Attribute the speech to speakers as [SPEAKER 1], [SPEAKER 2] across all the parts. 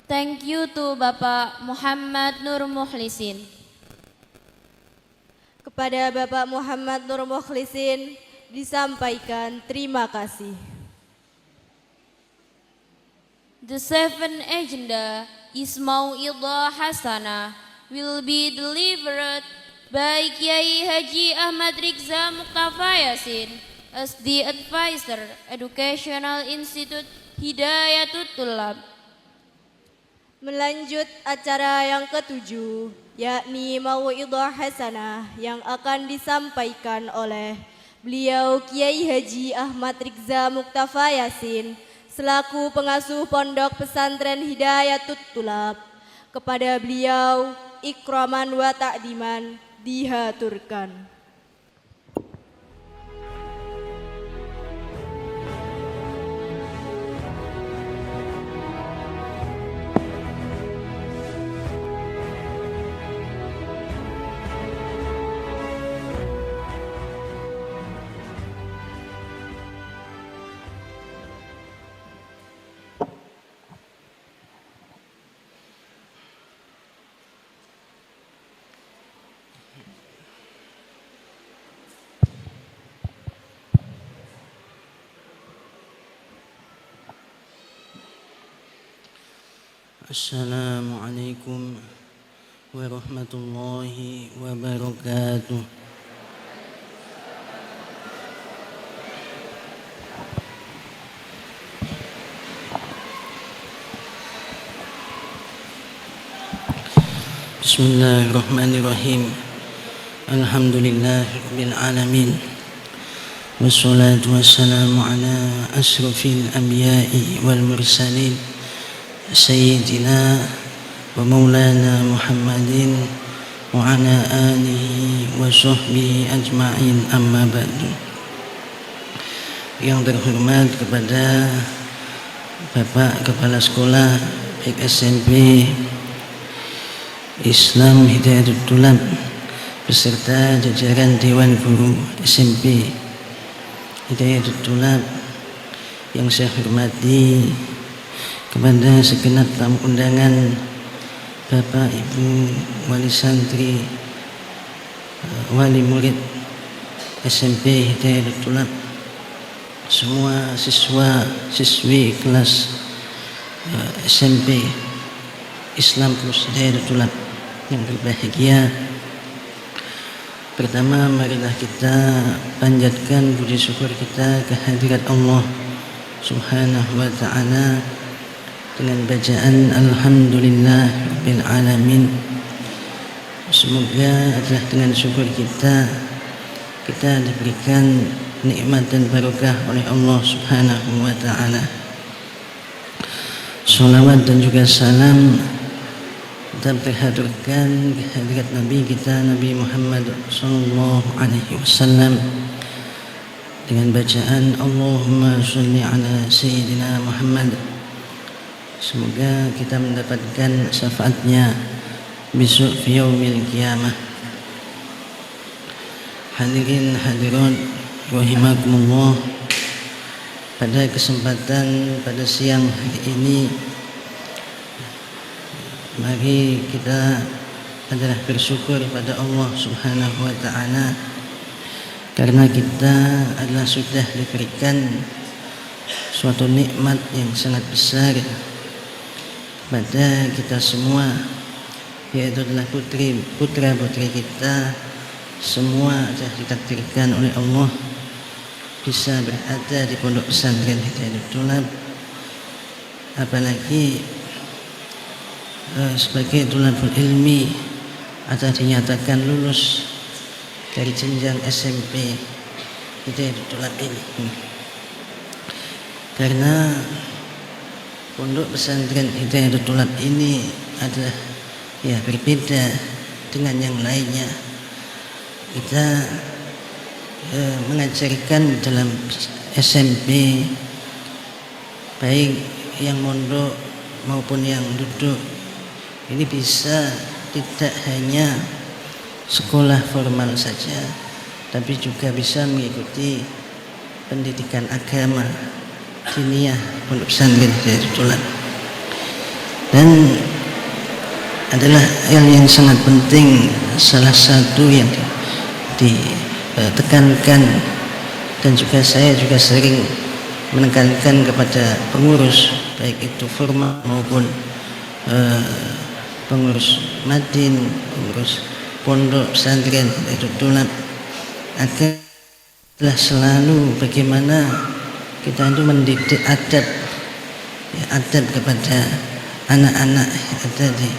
[SPEAKER 1] Thank you to Bapak Muhammad Nur Mukhlisin.
[SPEAKER 2] Kepada Bapak Muhammad Nur Mukhlisin disampaikan terima kasih.
[SPEAKER 1] The seventh agenda is Mau'idhah Hasanah will be delivered by Kiai Haji Ahmad Rizza Muqtafa Yasin as the advisor, Educational Institute Hidayatul Tulab.
[SPEAKER 2] Melanjut acara yang ketujuh, yakni Mau'idhah Hasanah yang akan disampaikan oleh beliau Kiai Haji Ahmad Rizza Muqtafa Yasin selaku pengasuh Pondok Pesantren Hidayatul Tulab. Kepada beliau ikraman wa ta'diman dihaturkan.
[SPEAKER 3] Assalamualaikum warahmatullahi wabarakatuh. Bismillahirrahmanirrahim. Alhamdulillahirabbil alamin. Wassalatu wassalamu ala asrofil anbiya'i wal mursalin Sayyidina wa maulana Muhammadin wa ala alihi wa sahbihi ajma'in, amma ba'du. Yang terhormat kepada Bapak Kepala Sekolah baik SMP Islam Hidayatul Tulab beserta jajaran Dewan Guru SMP Hidayatul Tulab, yang saya hormati kepada segenap tamu undangan, Bapak Ibu Wali Santri, Wali Murid SMP Hidayatul Tulab, semua siswa siswi kelas SMP Islam Plus Hidayatul Tulab yang berbahagia. Pertama, marilah kita panjatkan puji syukur kita kehadirat Allah Subhanahu wa ta'ala dengan bacaan Alhamdulillahirabbil alamin. Semoga adalah dengan syukur kita diberikan nikmat dan barokah oleh Allah Subhanahu wa ta'ala. Salawat dan juga salam tetap terhaturkan kehadirat Nabi kita Nabi Muhammad sallallahu alaihi wasallam dengan bacaan Allahumma sholli ala sayyidina Muhammad. Semoga kita mendapatkan syafaatnya besok fi yaumil qiyamah. Hadirin hadirat rahimakumullah, pada kesempatan pada siang hari ini mari kita adalah bersyukur pada Allah Subhanahu wa ta'ala karena kita adalah sudah diberikan suatu nikmat yang sangat besar pada kita semua, yaitu adalah putra-putri kita semua telah ditakdirkan oleh Allah bisa berada di Pondok Pesantren Hidayatul Tulab, apalagi sebagai tulabul ilmi atau dinyatakan lulus dari jenjang SMP Hidayatul Tulab ini. Karena Pondok Pesantren Hidayatul Tulab ini adalah berbeda dengan yang lainnya. Kita mengajarkan dalam SMP baik yang mondok maupun yang duduk ini bisa tidak hanya sekolah formal saja, tapi juga bisa mengikuti pendidikan agama diniyah Pondok Pesantren Hidayatul Tulab. dan adalah hal yang sangat penting, salah satu yang ditekankan, dan juga saya juga sering menekankan kepada pengurus baik itu formal maupun pengurus madin, pengurus pondok pesantren itu tulab, agar selalu bagaimana kita itu mendidik adab, ya, adab kepada anak-anak yang ada di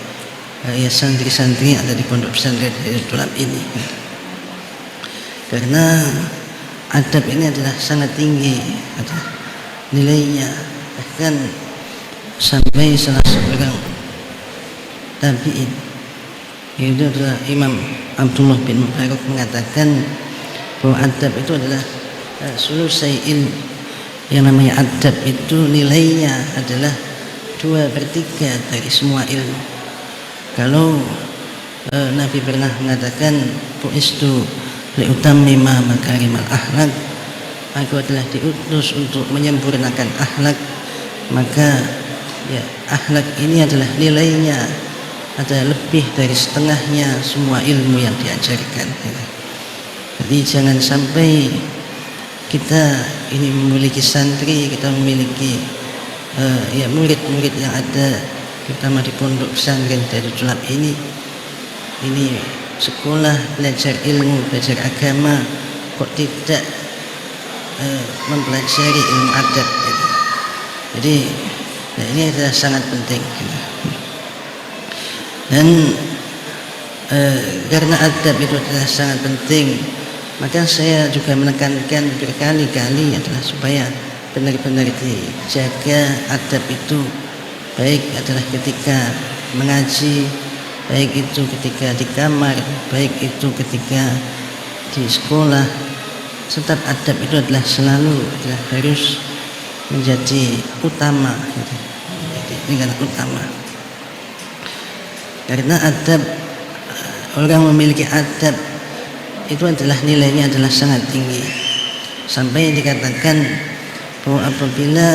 [SPEAKER 3] ya santri-santri yang ada di pondok pesantren itu tulab ini, karena adab ini adalah sangat tinggi, ada nilainya, bahkan sampai salah seorang tabi'in, yaitu adalah Imam Abdullah bin Mubarak, mengatakan bahwa adab itu adalah sulusai ilmu. Yang namanya adab itu nilainya adalah 2/3 dari semua ilmu. Kalau Nabi pernah mengatakan bu'istu liutammima makarimal akhlak, aku adalah diutus untuk menyempurnakan akhlak, maka ya akhlak ini adalah nilainya ada lebih dari setengahnya semua ilmu yang diajarkan. Jadi jangan sampai kita ini memiliki santri, kita memiliki ya murid-murid yang ada terutama di pondok pesantren Darut Tulab ini sekolah belajar ilmu, belajar agama, kok tidak mempelajari ilmu adab gitu. Jadi nah ini adalah sangat penting dan karena adab itu adalah sangat penting, maka saya juga menekankan berkali-kali adalah supaya benar-benar dijaga adab itu, baik adalah ketika mengaji, baik itu ketika di kamar, baik itu ketika di sekolah. Tetap adab itu adalah selalu harus menjadi utama, ini kan utama, karena adab, orang memiliki adab itu adalah nilainya adalah sangat tinggi, sampai dikatakan bahwa apabila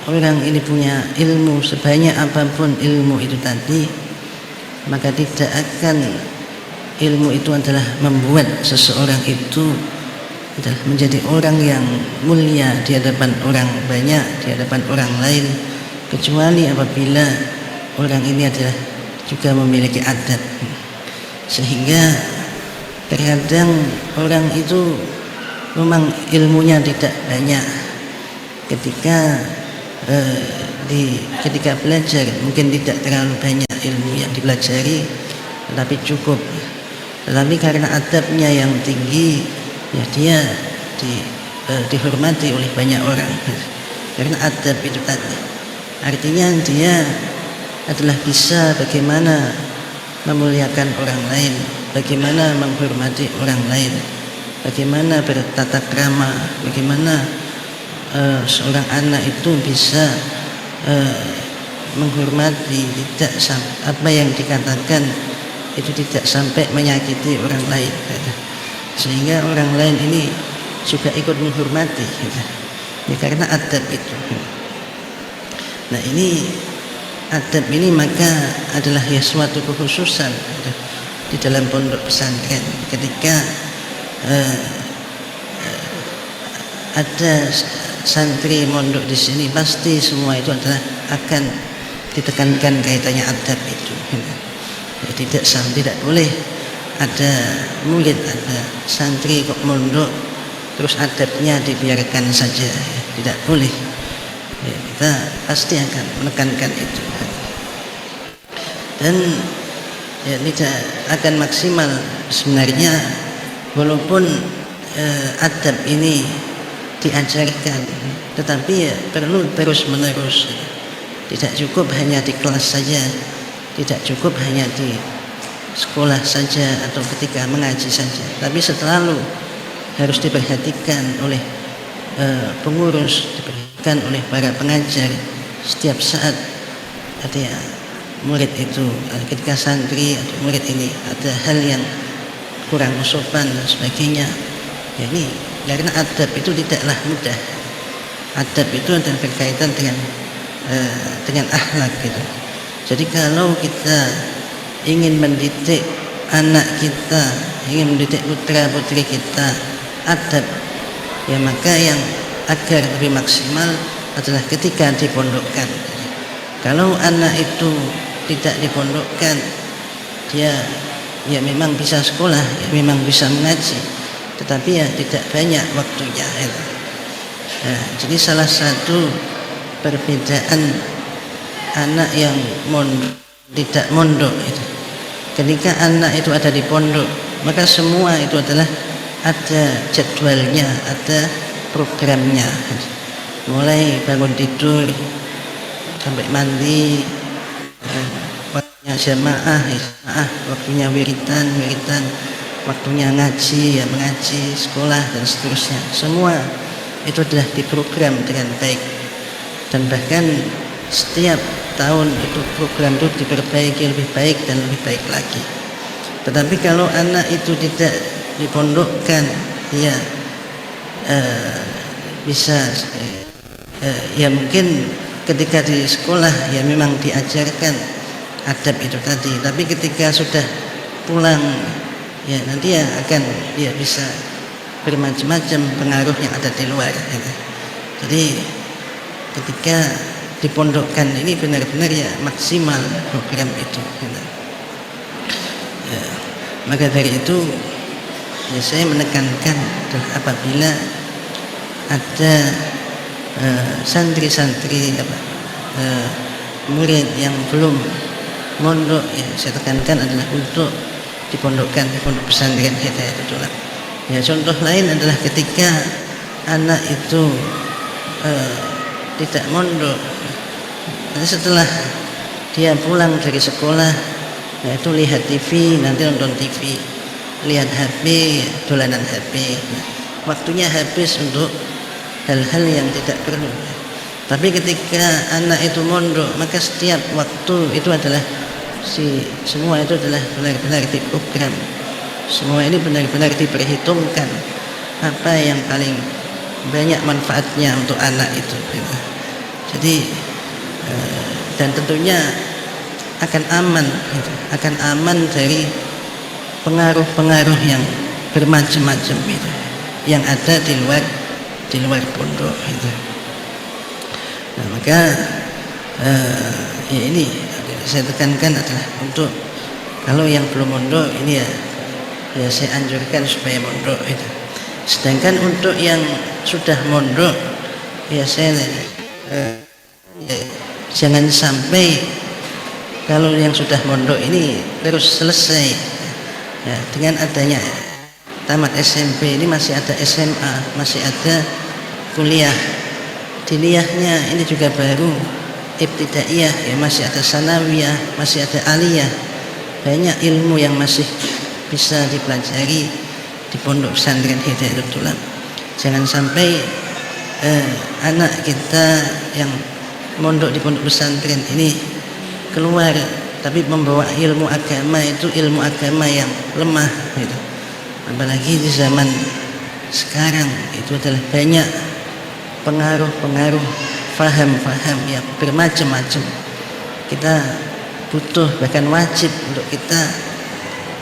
[SPEAKER 3] orang ini punya ilmu sebanyak apapun ilmu itu tadi, maka tidak akan ilmu itu adalah membuat seseorang itu adalah menjadi orang yang mulia di hadapan orang banyak, di hadapan orang lain, kecuali apabila orang ini adalah juga memiliki adab. Sehingga terkadang orang itu memang ilmunya tidak banyak, ketika ketika belajar mungkin tidak terlalu banyak ilmu yang dipelajari, tetapi cukup. Tetapi karena adabnya yang tinggi, ya dia dihormati oleh banyak orang. Karena adab itu tadi, artinya dia adalah bisa bagaimana memuliakan orang lain, bagaimana menghormati orang lain, bagaimana bertata krama, bagaimana seorang anak itu bisa menghormati, tidak apa yang dikatakan itu tidak sampai menyakiti orang lain, sehingga orang lain ini juga ikut menghormati, ya, karena adab itu. Nah ini adab ini maka adalah ya suatu kekhususan di dalam pondok pesantren. Ketika ada santri mondok di sini, pasti semua itu adalah akan ditekankan kaitannya adab itu. Ya, tidak boleh ada murid, ada santri kok mondok terus adabnya dibiarkan saja, ya, tidak boleh. Ya, kita pasti akan menekankan itu, dan ya tidak akan maksimal sebenarnya walaupun adab ini diajarkan, tetapi ya perlu terus menerus. Tidak cukup hanya di kelas saja, tidak cukup hanya di sekolah saja atau ketika mengaji saja, tapi selalu harus diperhatikan oleh pengurus, diperhatikan oleh para pengajar setiap saat. Ada murid itu, ketika santri atau murid ini ada hal yang kurang sopan dan sebagainya, ya ini karena adab itu tidaklah mudah. Adab itu adalah berkaitan dengan akhlak gitu. Jadi kalau kita ingin mendidik anak kita, ingin mendidik putra putri kita adab, ya maka yang agar lebih maksimal adalah ketika dipondokkan. Kalau anak itu tidak dipondokkan, dia ya memang bisa sekolah, ya memang bisa mengaji, tetapi ya tidak banyak waktunya. Nah, jadi salah satu perbedaan anak yang tidak mondok itu, ketika anak itu ada di pondok, maka semua itu adalah ada jadwalnya, ada programnya, mulai bangun tidur sampai mandi, waktunya jamaah, waktunya wiridan, waktunya ngaji, ya mengaji, sekolah dan seterusnya. Semua itu adalah diprogram dengan baik, dan bahkan setiap tahun itu program itu diperbaiki lebih baik dan lebih baik lagi. Tetapi kalau anak itu tidak dipondokkan, ya bisa ya mungkin ketika di sekolah ya memang diajarkan adab itu tadi, tapi ketika sudah pulang ya nanti ya akan dia bisa bermacam-macam pengaruh yang ada di luar. Jadi ketika dipondokkan ini benar-benar ya maksimal program itu. Ya, maka dari itu ya saya menekankan apabila ada santri-santri murid yang belum mondok, ya saya tekankan adalah untuk dipondokkan di pondok pesantren Hidayatul Tulab. Ya, contoh lain adalah ketika anak itu tidak mondok, nanti setelah dia pulang dari sekolah, yaitu lihat TV, nanti nonton TV, lihat HP, dolanan HP, waktunya habis untuk hal-hal yang tidak perlu. Tapi ketika anak itu mondok, maka setiap waktu itu adalah semua itu adalah benar-benar diprogram, semua ini benar-benar diperhitungkan apa yang paling banyak manfaatnya untuk anak itu. Jadi dan tentunya akan aman dari pengaruh-pengaruh yang bermacam-macam itu yang ada di luar pondok itu. Nah, maka ya ini saya tekankan adalah untuk kalau yang belum mondok ini ya saya anjurkan supaya mondok itu. Sedangkan untuk yang sudah mondok ya saya jangan sampai kalau yang sudah mondok ini terus selesai ya, dengan adanya tamat SMP ini masih ada SMA, masih ada kuliah, diniyahnya ini juga baru ibtidaiyah, ya masih ada sanawiyah, masih ada aliyah, banyak ilmu yang masih bisa dipelajari di pondok pesantren Hidayatul Tulab. Jangan sampai anak kita yang mondok di pondok pesantren ini keluar tapi membawa ilmu agama itu ilmu agama yang lemah gitu. Apalagi di zaman sekarang itu adalah banyak pengaruh-pengaruh faham-faham yang bermacam-macam. Kita butuh, bahkan wajib untuk kita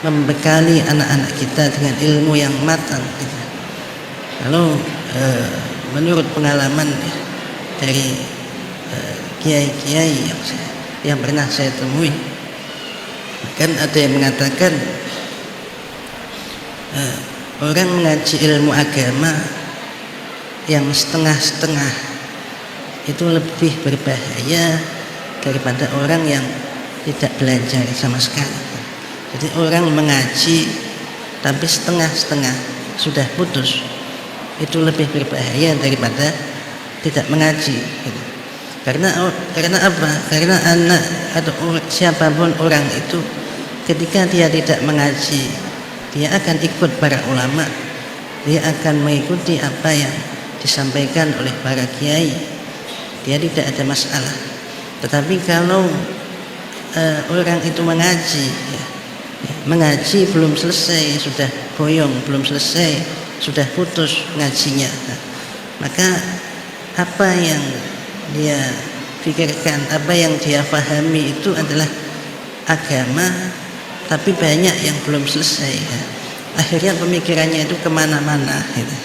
[SPEAKER 3] membekali anak-anak kita dengan ilmu yang matang gitu. Kalau menurut pengalaman dari kiai-kiai yang pernah saya temui, kan ada yang mengatakan orang mengaji ilmu agama yang setengah-setengah itu lebih berbahaya daripada orang yang tidak belajar sama sekali. Jadi orang mengaji tapi setengah-setengah sudah putus, itu lebih berbahaya daripada tidak mengaji gitu. Karena apa? Karena anak atau siapapun orang itu ketika dia tidak mengaji, dia akan ikut para ulama, dia akan mengikuti apa yang disampaikan oleh para kiai, dia tidak ada masalah. Tetapi kalau orang itu mengaji belum selesai, sudah boyong, belum selesai, sudah putus ngajinya, maka apa yang dia pikirkan, apa yang dia pahami itu adalah agama, tapi banyak yang belum selesai ya. Akhirnya pemikirannya itu kemana-mana gitu.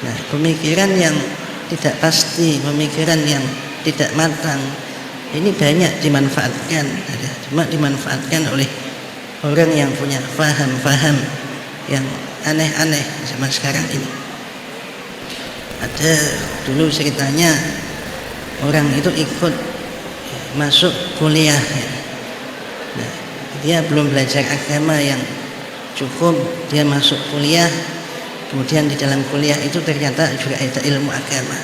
[SPEAKER 3] Nah, pemikiran yang tidak pasti, pemikiran yang tidak matang, ini banyak dimanfaatkan, cuma dimanfaatkan oleh orang yang punya faham-faham yang aneh-aneh zaman sekarang ini. Ada dulu ceritanya orang itu ikut masuk kuliah ya. Nah, dia belum belajar agama yang cukup, dia masuk kuliah, kemudian di dalam kuliah itu ternyata juga ada ilmu agama.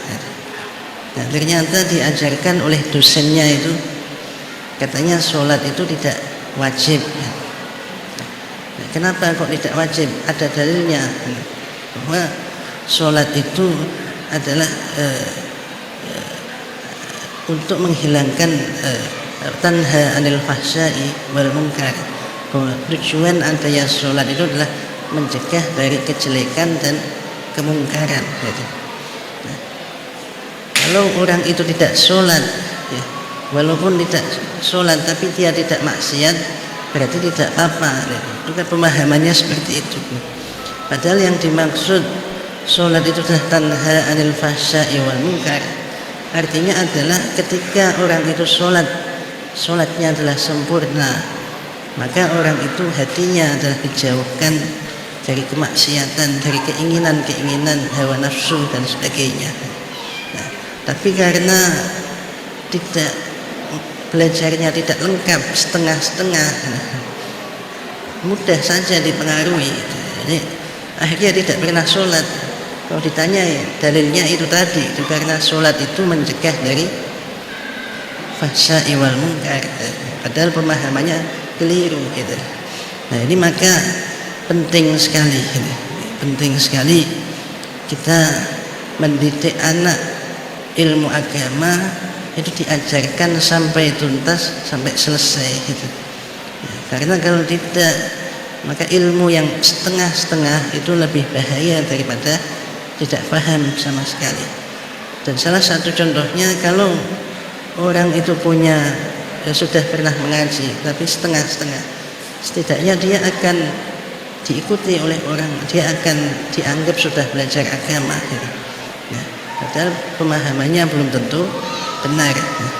[SPEAKER 3] Nah, ternyata diajarkan oleh dosennya itu, katanya sholat itu tidak wajib. Nah, kenapa kok tidak wajib? Ada dalilnya bahwa sholat itu adalah untuk menghilangkan tanha anil fahsya'i wal munkar. Bahwa tujuan adanya sholat itu adalah mencegah dari kejelekan dan kemungkaran gitu. Nah, kalau orang itu tidak sholat ya, walaupun tidak sholat tapi dia tidak maksiat, berarti tidak apa-apa gitu. Itu kan pemahamannya seperti itu. Padahal yang dimaksud sholat itu adalah tanha anil fahsya'i wal munkar, artinya adalah ketika orang itu sholatnya adalah sempurna, maka orang itu hatinya adalah dijauhkan dari kemaksiatan, dari keinginan-keinginan hawa nafsu dan sebagainya. Nah, tapi karena tidak belajarnya tidak lengkap, setengah-setengah, mudah saja dipengaruhi. Jadi akhirnya tidak pernah sholat. Kalau ditanya ya, dalilnya itu tadi, itu karena sholat itu mencegah dari fahsya'i wal munkar. Padahal pemahamannya keliru gitu. Nah, ini maka penting sekali gitu. Penting sekali kita mendidik anak ilmu agama itu diajarkan sampai tuntas, sampai selesai gitu. Ya, karena kalau tidak, maka ilmu yang setengah-setengah itu lebih bahaya daripada tidak paham sama sekali. Dan salah satu contohnya, kalau orang itu punya sudah pernah mengaji tapi setengah-setengah, setidaknya dia akan diikuti oleh orang, dia akan dianggap sudah belajar agama gitu. Nah, padahal pemahamannya belum tentu benar. Nah,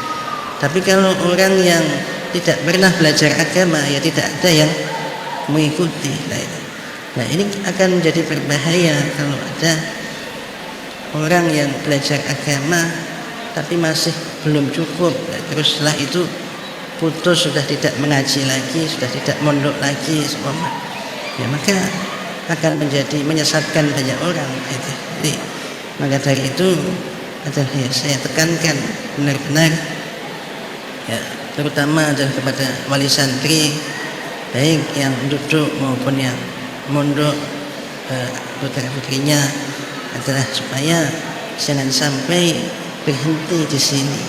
[SPEAKER 3] tapi kalau orang yang tidak pernah belajar agama, ya tidak ada yang mengikuti. Nah, ini akan menjadi berbahaya kalau ada orang yang belajar agama tapi masih belum cukup, terus setelah itu putus, sudah tidak mengaji lagi, sudah tidak mondok lagi, ya maka akan menjadi menyesatkan banyak orang gitu. Jadi, maka dari itu adalah ya, saya tekankan benar-benar ya, terutama adalah kepada wali santri, baik yang duduk maupun yang mondok, putra-putrinya, adalah supaya jangan sampai berhenti di sini,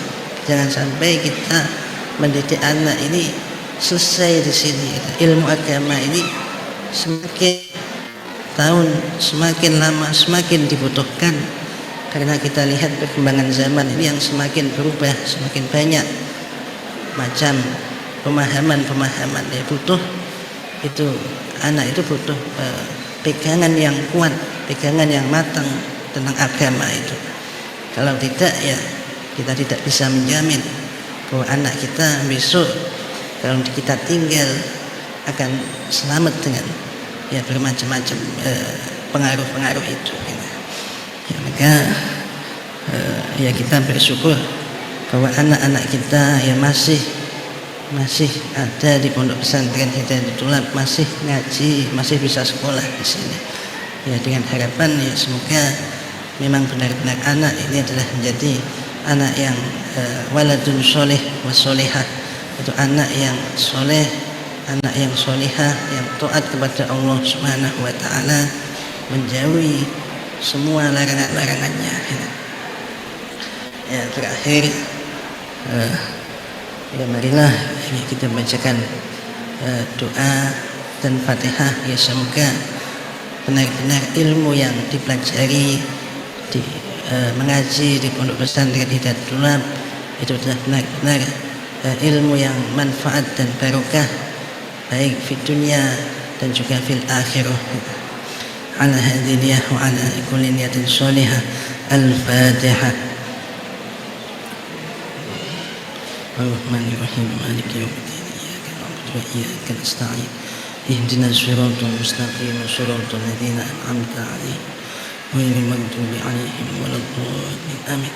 [SPEAKER 3] jangan sampai kita mendidik anak ini selesai di sini. Ilmu agama ini semakin tahun semakin lama semakin dibutuhkan, karena kita lihat perkembangan zaman ini yang semakin berubah, semakin banyak macam pemahaman ya, butuh itu anak itu butuh pegangan yang kuat, pegangan yang matang tentang agama itu. Kalau tidak ya kita tidak bisa menjamin bahwa anak kita besok kalau kita tinggal akan selamat dengan ya bermacam-macam pengaruh-pengaruh itu. Ya, maka ya kita bersyukur bahwa anak-anak kita yang masih ada di pondok pesantren Hidayatul Thulab, masih ngaji, masih bisa sekolah di sini. Ya, dengan harapan ya semoga memang benar-benar anak ini adalah menjadi anak yang waladun soleh wa solehah, itu anak yang soleh, anak yang solehah, yang taat kepada Allah Subhanahu wa taala, menjauhi semua larangan-larangannya. Ya, terakhir ya marilah kita bacakan doa dan Fatihah, ya semoga benar-benar ilmu yang dipelajari di mengaji di pondok pesantren Hidayatul Thulab itu adalah benar-benar ilmu yang manfaat dan barokah baik di dunia dan juga fil akhirah. Ala hadhihi niyah wa ala kulli niyatin shalihah. Al-Fatihah. Ar-Rahmanir-Rahim. Maliki yaumiddin. Iyyaka na'budu wa iyyaka nasta'in. Ihdinas siratal mustaqim. Siratal ladzina an'amta 'alaihim ghairil maghdubi 'alaihim waladdallin. Amin.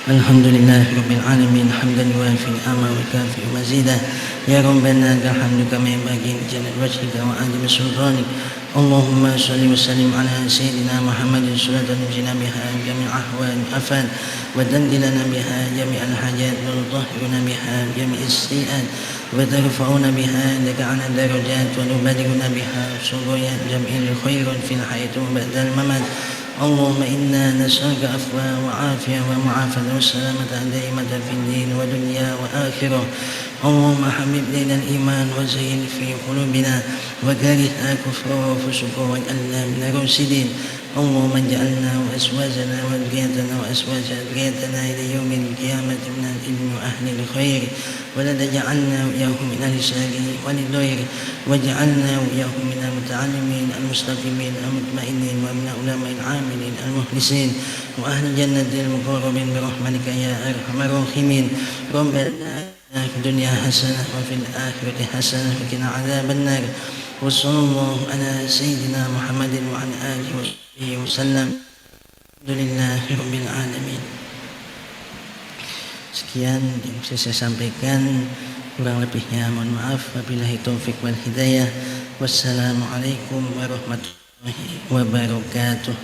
[SPEAKER 3] Alhamdulillahi Rabbil Alamin. Hamdan yuwafi ni'amahu wa yukafi'u mazidah. Ya Rabbana lakal hamdu kama yanbaghi li jalali wajhika wa 'azimi sultanik. Allahumma salli wa sallim ala sayyidina Muhammadin salatan tunjina biha jami'al ahwal afan wa tandilana biha jami'al hajat wa tutahhiruna biha jami'is sayyi'at wa tarfa'una biha laka 'ala darajat wa tubalighuna biha suruyat jami'il khairin fil hayati wa ba'dal mamat. اللهم إنا نسألك عفوا وعافية ومعافاة والسلامة دائمة في الدين ودنيا وآخرة. اللهم حبب إلينا الإيمان وزين في قلوبنا وكره الكفر والفسوق واجعلنا من الراشدين. اللهم اجعلنا وأزواجنا وذريتنا وأزواج ذريتنا إلى يوم القيامة من العلم وأهل الخير ولا تجعلنا وإياهم من أهل الشر وللضير واجعلنا وإياهم من المتعلمين المستقيمين المطمئنين ومن العلماء العاملين المخلصين وأهل الجنة المقربين برحمتك يا أرحم الراحمين. ربنا في الدنيا حسنة وفي الآخرة حسنة وقنا عذاب النار. وصلى الله على سيدنا محمد وعلى آله وصحبه وسلم. الحمد لله رب العالمين. Sekian yang bisa saya sampaikan, kurang lebihnya mohon maaf. Wabillahi taufik wal hidayah. Wassalamualaikum warahmatullahi wabarakatuh.